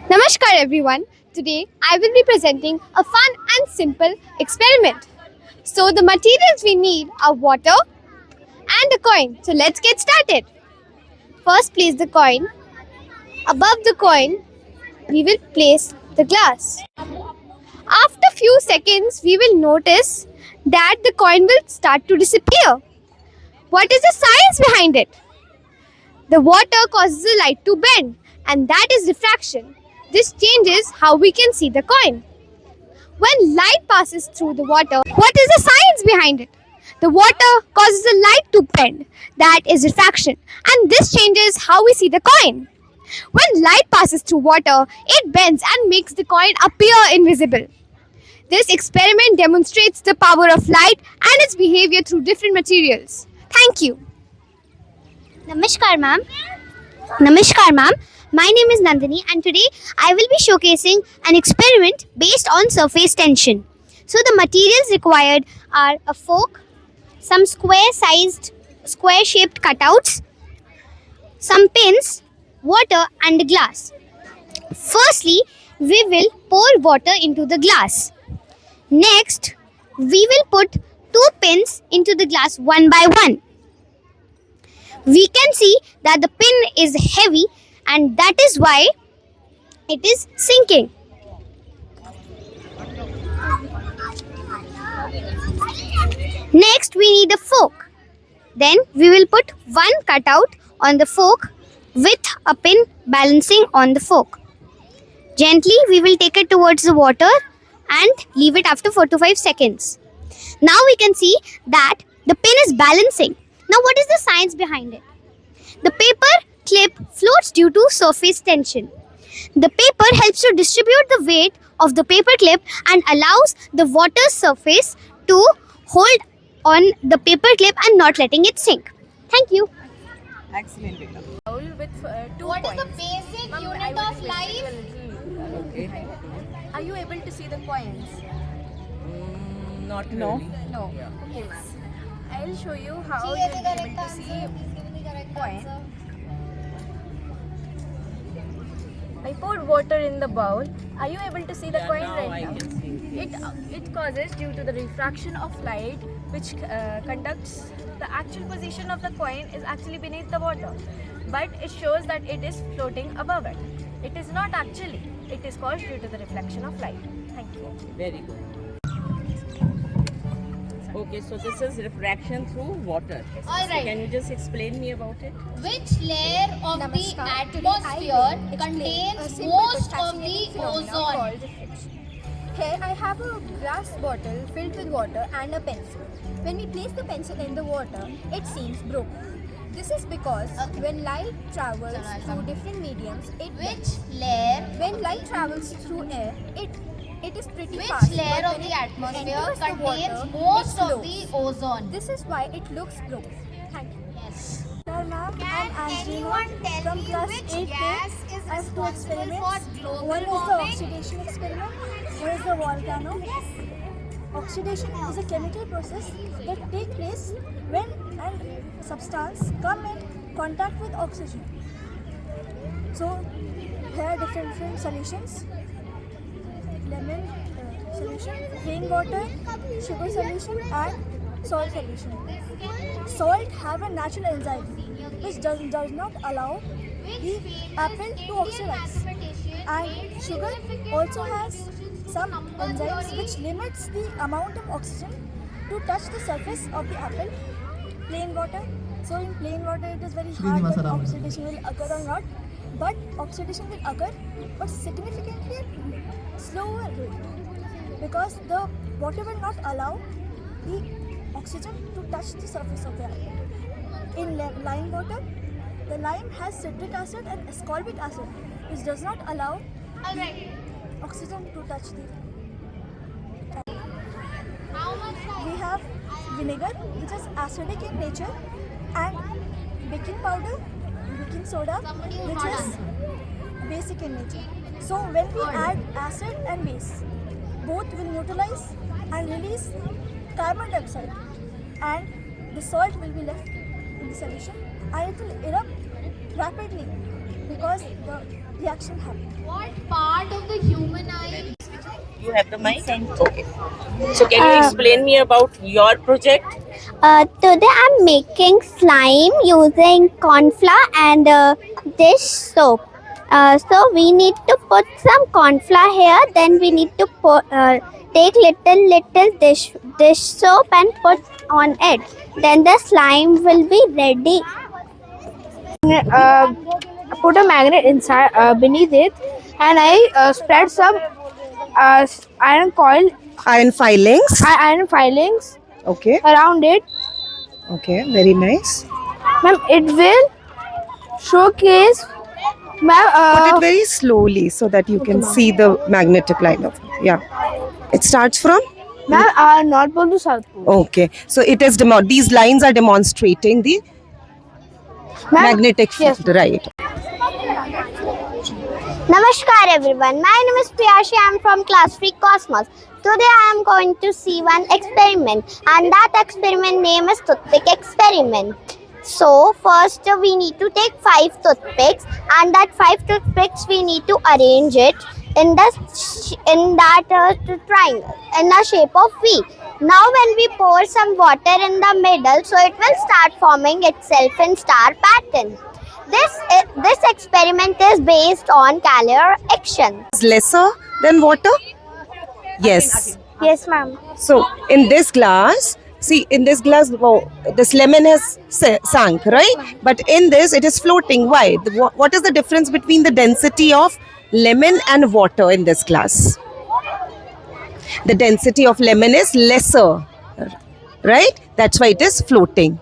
Namaskar everyone. Today I will be presenting a fun and simple experiment. So the materials we need are water and a coin. So let's get started. First place the coin. Above the coin we will place the glass. After few seconds we will notice that the coin will start to disappear. What is the science behind it? The water causes the light to bend, and that is diffraction. This changes how we can see the coin. When light passes through the water, what is the science behind it? The water causes the light to bend, that is refraction, and this changes how we see the coin. When light passes through water, it bends and makes the coin appear invisible. This experiment demonstrates the power of light and its behavior through different materials. Thank you. Namaskar, ma'am. Namaskar, ma'am. My name is Nandini, and today I will be showcasing an experiment based on surface tension. So, the materials required are a fork, some square shaped cutouts, some pins, water, and a glass. Firstly, we will pour water into the glass. Next, we will put two pins into the glass one by one. We can see that the pin is heavy, and that is why it is sinking. Next, we need a fork. Then we will put one cutout on the fork with a pin balancing on the fork. Gently, we will take it towards the water and leave it after 4 to 5 seconds. Now we can see that the pin is balancing. Now, what is the science behind it? The paper clip floats due to surface tension. The paper helps to distribute the weight of the paper clip and allows the water surface to hold on the paper clip and not letting it sink. Thank you. Excellent. Bowl with two What is coins. the basic Ma'am, I unit would of request you life? a little, Okay. Are you able to see the coins? Not No. really. No. Yeah. Okay. I'll show you how you'll be able to see coin. I poured water in the bowl. Are you able to see the Yeah, coin now right I now? can see. It causes due to the refraction of light, which conducts the actual position of the coin is actually beneath the water, but it shows that it is floating above it. It is not actually. It is caused due to the reflection of light. Thank you. Very good. Okay, so this is refraction through water. All right. Can you just explain me about it? Which layer of the Namaskar. Today atmosphere I will explain a contains simple most but of fascinating the phenomenon ozone? called reflection. Here I have a glass bottle filled with water and a pencil. When we place the pencil in the water, it seems broken. This is because when light travels through different mediums, when light travels through air, it is pretty Which fast. layer but of when the it atmosphere enters the contains water, most it of flows. the ozone? This is why it looks broken. Thank you. Yes. Sir, ma'am, Can I'm anyone Angelina tell from me class which 8A. gas is I have two responsible experiments. for global One is the warming? oxidation experiment. One is the volcano. Oxidation is a chemical process that takes place when a substance come in contact with oxygen. So here are different solutions. Lemon solution, rainwater, sugar solution, and salt solution. Salt have a natural enzyme which does not allow the apple to oxidize, and sugar also has some enzymes which limits the amount of oxygen to touch the surface of the apple. Plain water. So in plain water it is very hard that oxidation will occur or not, but oxidation will occur, but significantly at slower rate, because the water will not allow the oxygen to touch the surface of the apple. In lime water, the lime has citric acid and ascorbic acid, which does not allow the oxygen to touch the apple. We have vinegar, which is acidic in nature, and baking powder, baking soda, which is basic in nature. So when we add acid and base, both will neutralize and release carbon dioxide, and the salt will be left in the solution, and it will erupt rapidly because the reaction happens. What part of the human eye? You have the mic? Okay. So can you explain me about your project? Today I'm making slime using corn flour and dish soap. So we need to put some corn flour here. Then we need to take little dish soap and put on it. Then the slime will be ready. Put a magnet inside beneath it, and I spread some iron coil, Iron filings. iron filings Okay. around it. Okay. Very nice. Ma'am, it will showcase. Ma'am, Put it very slowly so that you can see the magnetic line of it. Yeah. It starts from. ma'am, North Pole to South Pole. Okay. So it is these lines are demonstrating the Ma'am, magnetic yes. field, right? Namaskar everyone, my name is Priyashi, I am from Class 3 Cosmos. Today I am going to see one experiment, and that experiment name is toothpick experiment. So first we need to take 5 toothpicks, and that 5 toothpicks we need to arrange it in that triangle in the shape of V. Now when we pour some water in the middle, so it will start forming itself in star pattern. This experiment is based on Calorie action. Is lesser than water? Yes. Yes, ma'am. So in this glass, see, in this glass, this lemon has sunk, right? But in this, it is floating. Why? What is the difference between the density of lemon and water in this glass? The density of lemon is lesser, right? That's why it is floating.